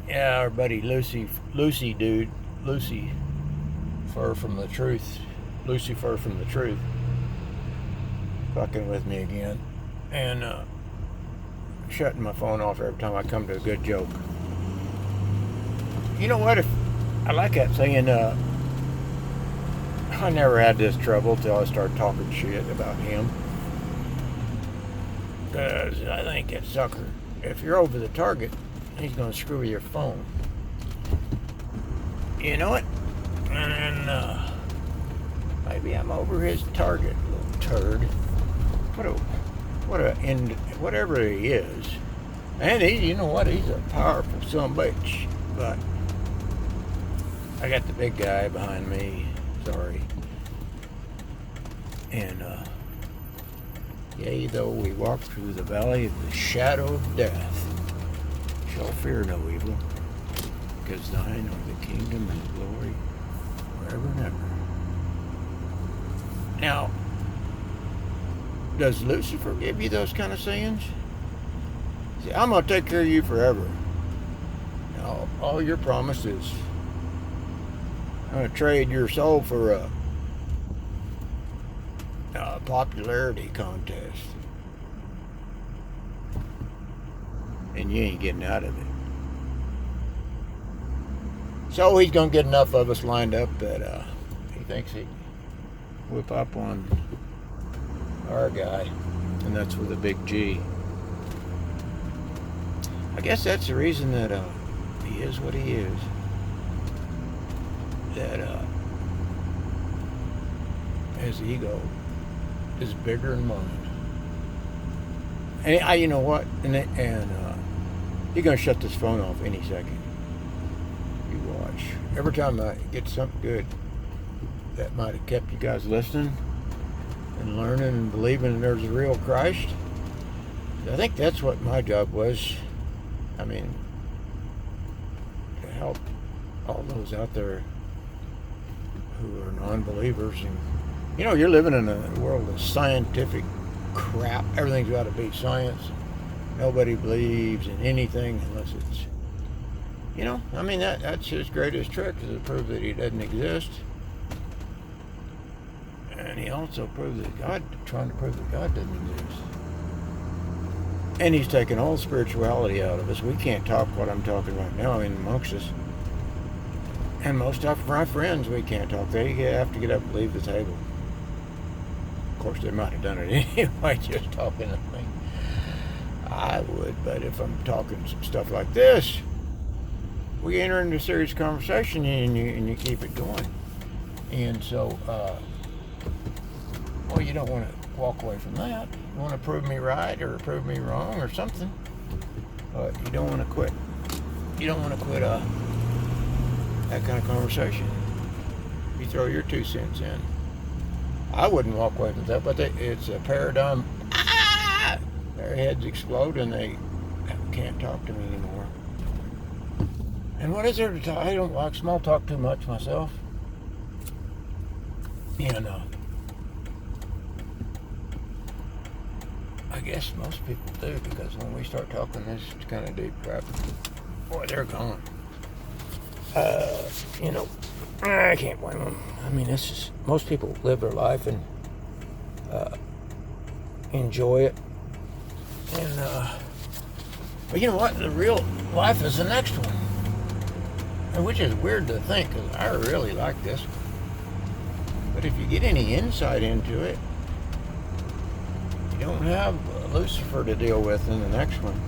Yeah, our buddy Lucy dude, Lucy Fur from the Truth, Lucifer from the Truth, fucking with me again, and shutting my phone off every time I come to a good joke. You know what? If I like that saying, I never had this trouble till I started talking shit about him. Because I think that sucker, if you're over the target, he's going to screw with your phone. You know it? And then, maybe I'm over his target, little turd. Whatever he is. And you know what? He's a powerful sumbitch. But I got the big guy behind me. Sorry. And, yea, though we walk through the valley of the shadow of death, shall fear no evil, because thine are the kingdom and the glory forever and ever. Now, does Lucifer give you those kind of sayings? See, I'm going to take care of you forever. Now, all your promises, I'm going to trade your soul for a popularity contest. And you ain't getting out of it. So he's going to get enough of us lined up that he thinks he can whip up on our guy. And that's with a big G. I guess that's the reason that he is what he is. That his ego is bigger than mine. And you know what? And he's gonna shut this phone off any second. You watch. Every time I get something good that might have kept you guys listening and learning and believing there's a real Christ, I think that's what my job was. I mean, to help all those out there who are non-believers. And you know, you're living in a world of scientific crap. Everything's got to be science. Nobody believes in anything unless it's, you know, I mean, that's his greatest trick, is to prove that he doesn't exist. And he also proved that trying to prove that God doesn't exist. And he's taken all spirituality out of us. We can't talk what I'm talking right now in amongst us. And most of my friends, we can't talk. They have to get up and leave the table. Of course, they might have done it anyway, just talking to me. I would, but if I'm talking some stuff like this, we enter into a serious conversation and you keep it going. And so, well, you don't want to walk away from that. You want to prove me right or prove me wrong or something. But you don't want to quit. You don't want to quit that kind of conversation. You throw your 2 cents in. I wouldn't walk away from that, but it's a paradigm. Their heads explode and they can't talk to me anymore. And what is there to talk? I don't like small talk too much myself. And I guess most people do, because when we start talking this kind of deep crap, boy, they're gone. You know, I can't blame them. I mean, most people live their life and enjoy it. And, but you know what? The real life is the next one. And which is weird to think, because I really like this one. But if you get any insight into it, you don't have Lucifer to deal with in the next one.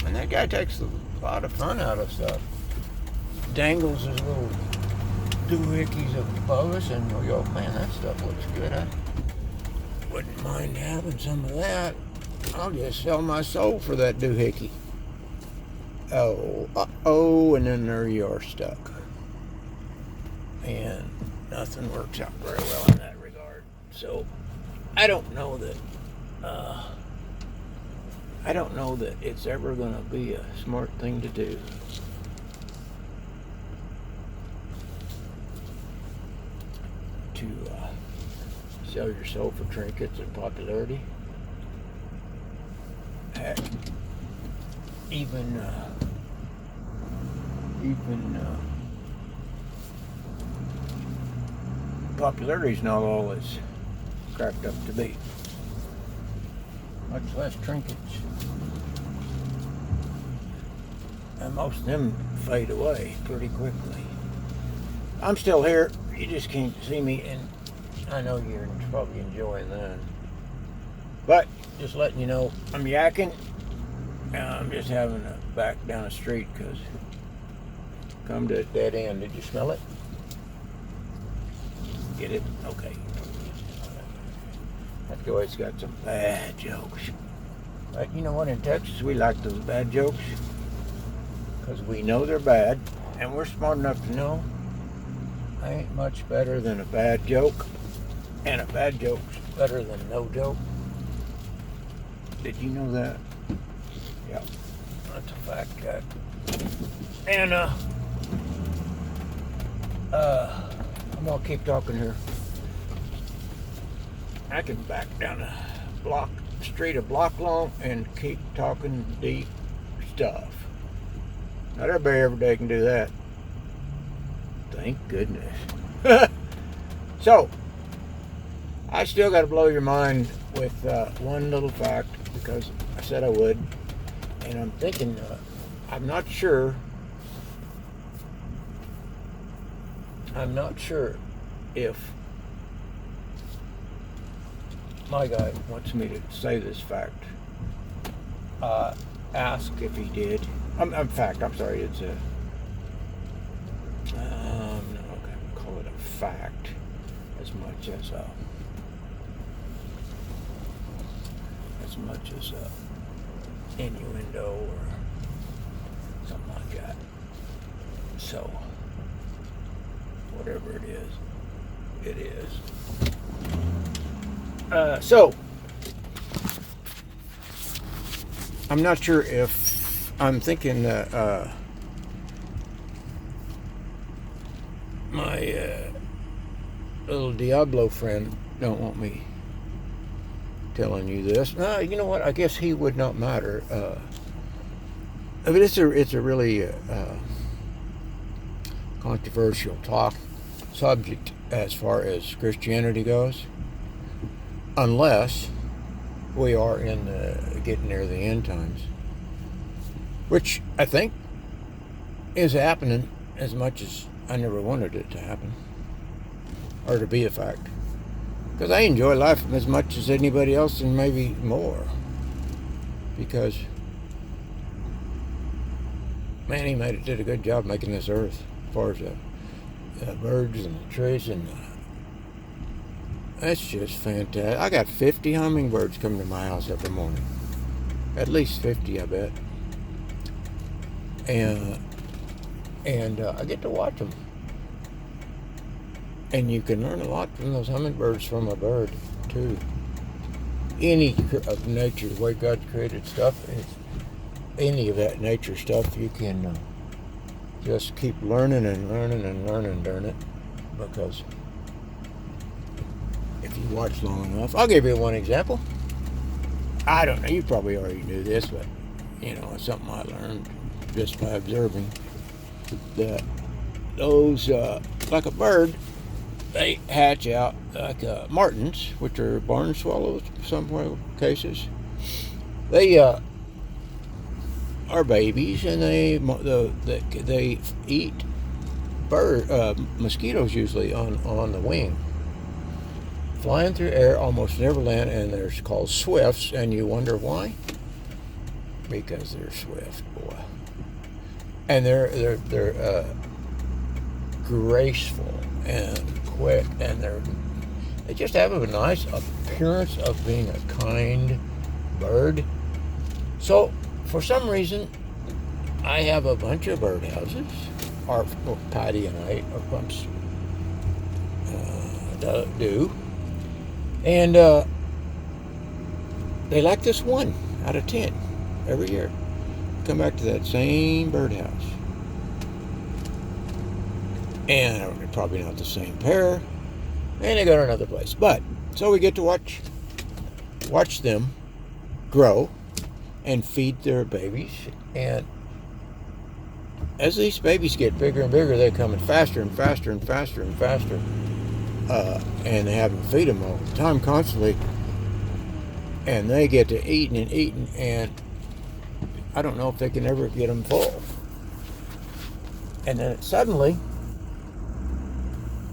And that guy takes a lot of fun out of stuff. Dangles his little doohickeys above us, and we go, man, that stuff looks good. I wouldn't mind having some of that. I'll just sell my soul for that doohickey. And then there you are stuck. And nothing works out very well in that regard. So I don't know that it's ever going to be a smart thing to do. To sell your soul for trinkets and popularity. Heck, even even popularity's not all it's cracked up to be. Much less trinkets. And most of them fade away pretty quickly. I'm still here. You just can't see me, and I know you're probably enjoying that. But just letting you know, I'm yakking. I'm just having to back down the street because come to a dead end. Did you smell it? Get it? Okay. That guy's got some bad jokes. But you know what? In Texas, we like those bad jokes because we know they're bad, and we're smart enough to know ain't much better than a bad joke, and a bad joke's better than no joke. Did you know that? Yeah, that's a fact, Jack. And I'm gonna keep talking here. I can back down a street a block long and keep talking deep stuff. Not everybody every day can do that. Thank goodness. So, I still got to blow your mind with one little fact because I said I would. And I'm thinking, I'm not sure if my guy wants me to say this fact. Ask if he did. I'm sorry, it's a no, okay, call it a fact as much as innuendo or something like that. So whatever it is, it is. So I'm not sure if I'm thinking that my little Diablo friend don't want me telling you this. No, you know what? I guess he would not matter. I mean, it's a really controversial subject as far as Christianity goes, unless we are getting near the end times, which I think is happening as much as I never wanted it to happen or to be a fact, because I enjoy life as much as anybody else and maybe more, because man, he did a good job making this earth as far as the birds and the trees, and that's just fantastic. I got 50 hummingbirds coming to my house every morning. At least 50, I bet. And I get to watch them. And you can learn a lot from those hummingbirds from a bird, too. Any of nature, the way God created stuff, any of that nature stuff, you can just keep learning and learning and learning during it, because if you watch long enough. I'll give you one example. I don't know, you probably already knew this, but you know, it's something I learned just by observing that those, like a bird, they hatch out like martins, which are barn swallows in some cases. They are babies, and they eat mosquitoes usually on the wing, flying through air, almost never land, and they're called swifts. And you wonder why? Because they're swift, boy, and they're graceful and quick, and they just have a nice appearance of being a kind bird. So for some reason, I have a bunch of birdhouses, or Patty and I, or Bumps do, and they like this 1 out of 10 every year. Come back to that same birdhouse. And they're probably not the same pair, and they go to another place. But so we get to watch them grow and feed their babies, and as these babies get bigger and bigger, they're coming faster and faster and faster and faster. And they have to feed them all the time, constantly. And they get to eating and eating, and I don't know if they can ever get them full. And then suddenly,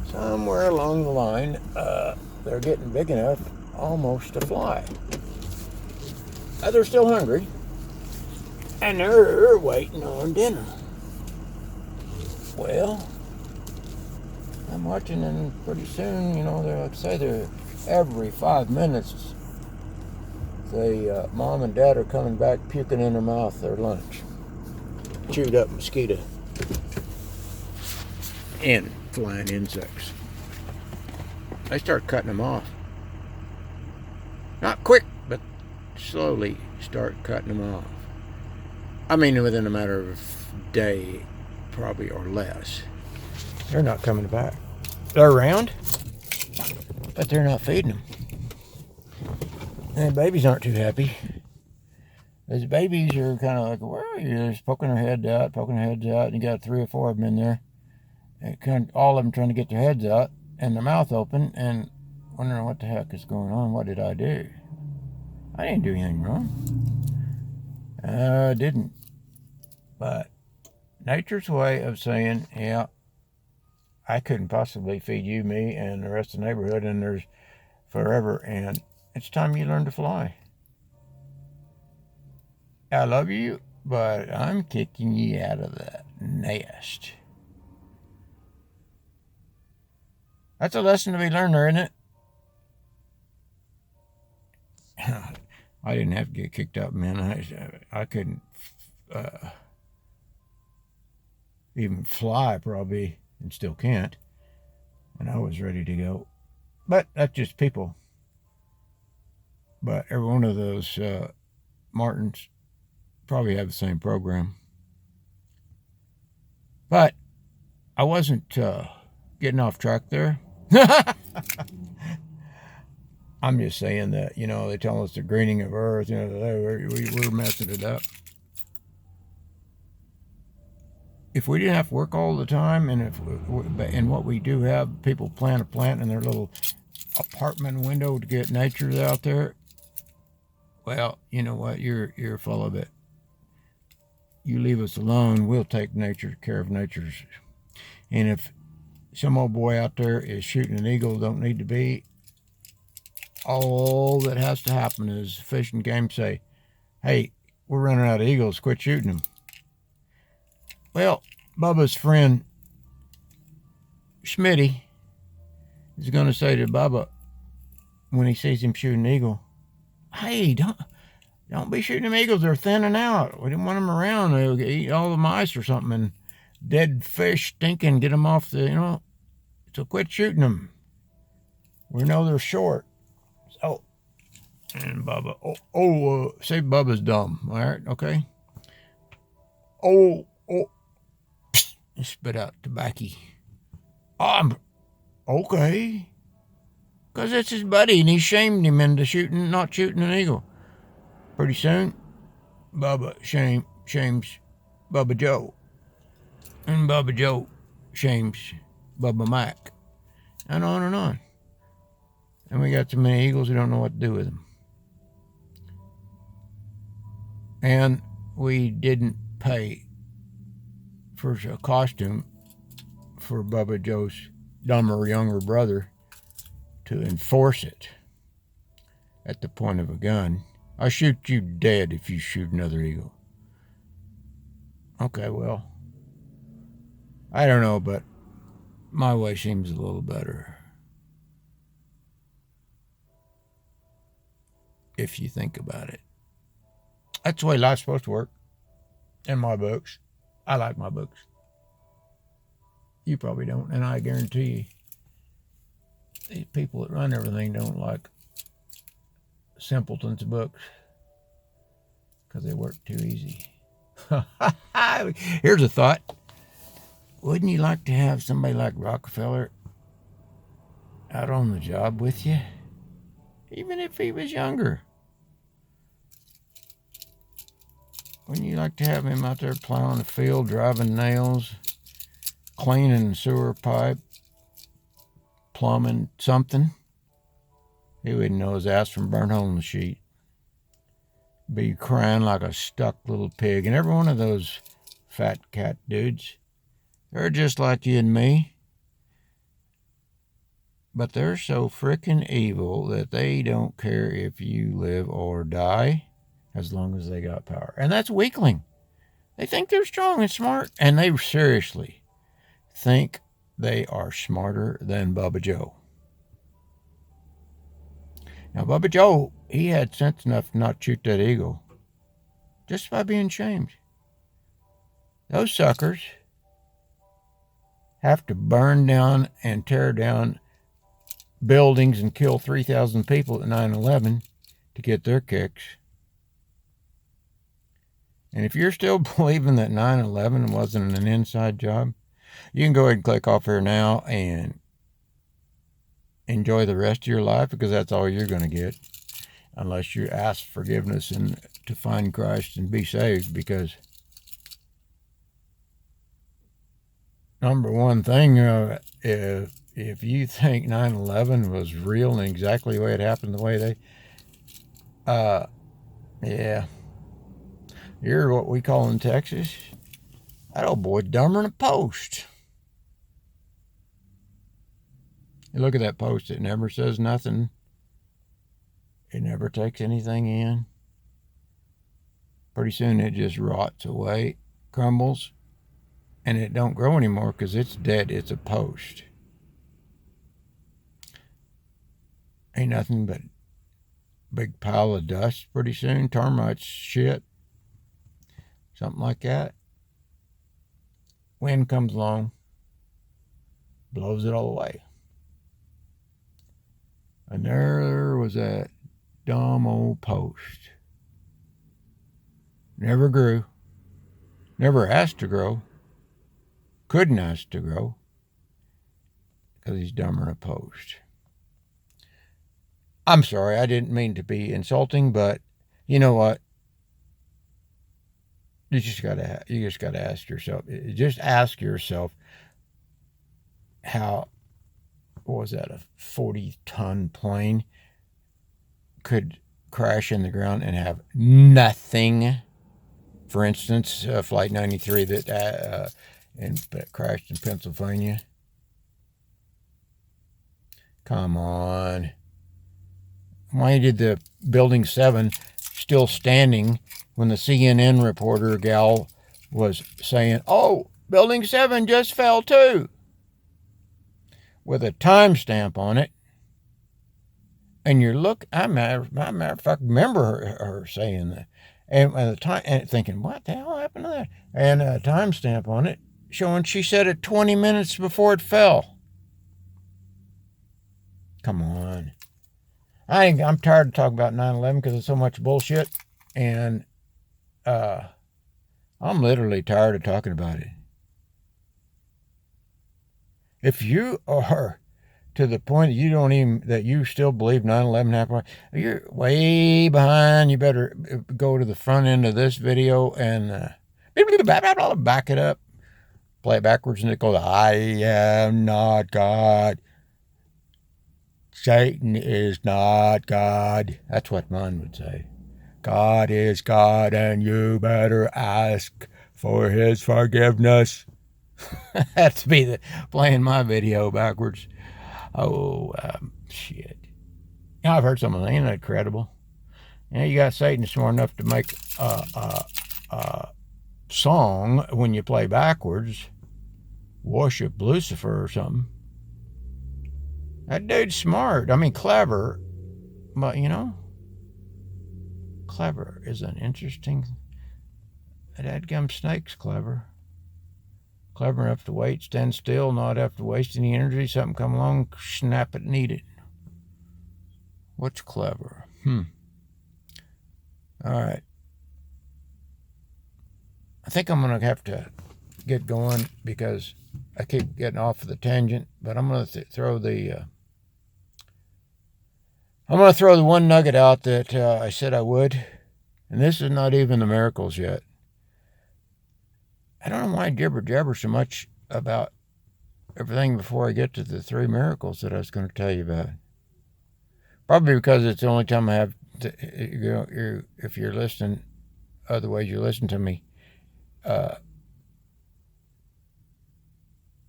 somewhere along the line, they're getting big enough almost to fly. They're still hungry, and they're waiting on dinner. Well, I'm watching, and pretty soon, they're like say they're every 5 minutes, the mom and dad are coming back puking in their mouth their lunch, chewed up mosquito and flying insects. They start cutting them off. Not quick, but slowly start cutting them off. I mean, within a matter of a day, probably, or less. They're not coming back. They're around, but they're not feeding them. And babies aren't too happy. Those babies are kind of like, where are you? They're just poking their heads out, and you got 3 or 4 of them in there. And all of them trying to get their heads out and their mouth open and wondering what the heck is going on. What did I do? I didn't do anything wrong. I didn't. But nature's way of saying, yeah, I couldn't possibly feed you, me, and the rest of the neighborhood, and there's forever, and it's time you learn to fly. I love you, but I'm kicking you out of that nest. That's a lesson to be learned there, isn't it? I didn't have to get kicked out, man. I couldn't even fly, probably, and still can't. And I was ready to go. But that's just people. But every one of those Martins probably have the same program. But I wasn't getting off track there. I'm just saying that, they tell us the greening of Earth, we're messing it up. If we didn't have to work all the time, and what we do have, people plant a plant in their little apartment window to get nature out there, well, you know what, you're full of it. You leave us alone, we'll take care of nature's. And if some old boy out there is shooting an eagle don't need to be, all that has to happen is Fish and Game say, hey, we're running out of eagles, quit shooting them. Well, Bubba's friend Schmitty is going to say to Bubba when he sees him shoot an eagle, hey, don't be shooting them eagles, they're thinning out. We didn't want them around, they'll eat all the mice or something, and dead fish stinking, get them off the, so quit shooting them. We know they're short. So, and Bubba, say Bubba's dumb, all right, okay? He spit out tobacco. Okay. Because it's his buddy, and he shamed him into not shooting an eagle. Pretty soon, Bubba shames Bubba Joe. And Bubba Joe shames Bubba Mac. And on and on. And we got so many eagles, we don't know what to do with them. And we didn't pay for a costume for Bubba Joe's dumber younger brother to enforce it at the point of a gun. I'll shoot you dead if you shoot another eagle. Okay, well, I don't know, but my way seems a little better. If you think about it. That's the way life's supposed to work. In my books. I like my books. You probably don't, and I guarantee you, these people that run everything don't like simpletons' books because they work too easy. Here's a thought. Wouldn't you like to have somebody like Rockefeller out on the job with you? Even if he was younger. Wouldn't you like to have him out there plowing the field, driving nails, cleaning sewer pipe, plumbing something? He wouldn't know his ass from burnt hole in the sheet. Be crying like a stuck little pig. And every one of those fat cat dudes, they're just like you and me. But they're so frickin' evil that they don't care if you live or die as long as they got power. And that's weakling. They think they're strong and smart, and they seriously think they are smarter than Bubba Joe. Now, Bubba Joe, he had sense enough not to shoot that eagle just by being shamed. Those suckers have to burn down and tear down buildings and kill 3,000 people at 9/11 to get their kicks. And if you're still believing that 9/11 wasn't an inside job, you can go ahead and click off here now and enjoy the rest of your life, because that's all you're going to get unless you ask forgiveness and to find Christ and be saved. Because number one thing, if you think 9/11 was real and exactly the way it happened, the way they, yeah, you're what we call in Texas, that old boy dumber than a post. You look at that post, it never says nothing. It never takes anything in. Pretty soon it just rots away, crumbles, and it don't grow anymore because it's dead. It's a post. Ain't nothing but big pile of dust pretty soon, termites, shit, something like that. Wind comes along, blows it all away. And there was that dumb old post. Never grew, never asked to grow, couldn't ask to grow, because he's dumber than a post. I'm sorry, I didn't mean to be insulting, but you know what? You just gotta ask yourself. Just ask yourself how, what was that, a 40-ton plane could crash in the ground and have nothing. For instance, Flight 93 that crashed in Pennsylvania. Come on. Why did the Building 7 still standing when the CNN reporter gal was saying, "Oh, Building 7 just fell too," with a timestamp on it? And you look, I matter of fact, remember her saying that, and at the time, and thinking, what the hell happened to that? And a timestamp on it showing she said it 20 minutes before it fell. Come on. I'm tired of talking about 9/11 because it's so much bullshit, and I'm literally tired of talking about it. If you are to the point that you still believe 9/11 happened, you're way behind. You better go to the front end of this video and back it up, play it backwards, and it goes, "I am not God. Satan is not God." That's what mine would say. God is God, and you better ask for his forgiveness. That's me playing my video backwards. Oh, shit. Yeah, I've heard some of that. Ain't that incredible? Yeah, you got Satan smart enough to make a song when you play backwards. Worship Lucifer or something. That dude's smart. I mean, clever. But, clever is an interesting... That dadgum snake's clever. Clever enough to wait, stand still, not have to waste any energy. Something come along, snap it and eat it. What's clever? All right. I think I'm going to have to get going because I keep getting off of the tangent, but I'm going to throw the one nugget out that I said I would. And this is not even the miracles yet. I don't know why I jibber jabber so much about everything before I get to the 3 miracles that I was going to tell you about. Probably because it's the only time I have to, if you're listening, otherwise you listen to me,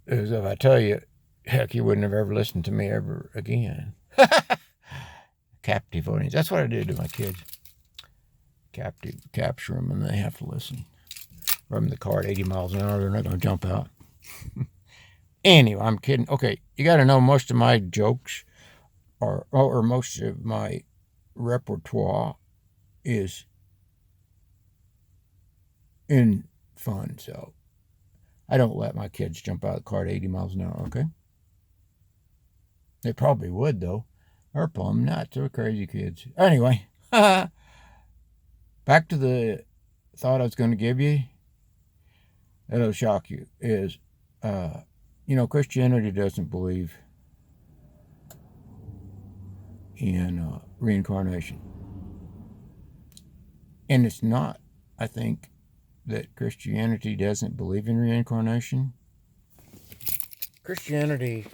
is if I tell you, heck, you wouldn't have ever listened to me ever again. Captive audience. That's what I do to my kids. Capture them, and they have to listen. From the car at 80 miles an hour, they're not going to jump out. Anyway, I'm kidding. Okay, you got to know most of my jokes or most of my repertoire is in fun, so I don't let my kids jump out of the car at 80 miles an hour, okay? They probably would, though. They're plumb nuts. They're crazy kids. Anyway, back to the thought I was going to give you. It'll shock you. Is, Christianity doesn't believe in reincarnation. And it's not, I think, that Christianity doesn't believe in reincarnation. Christianity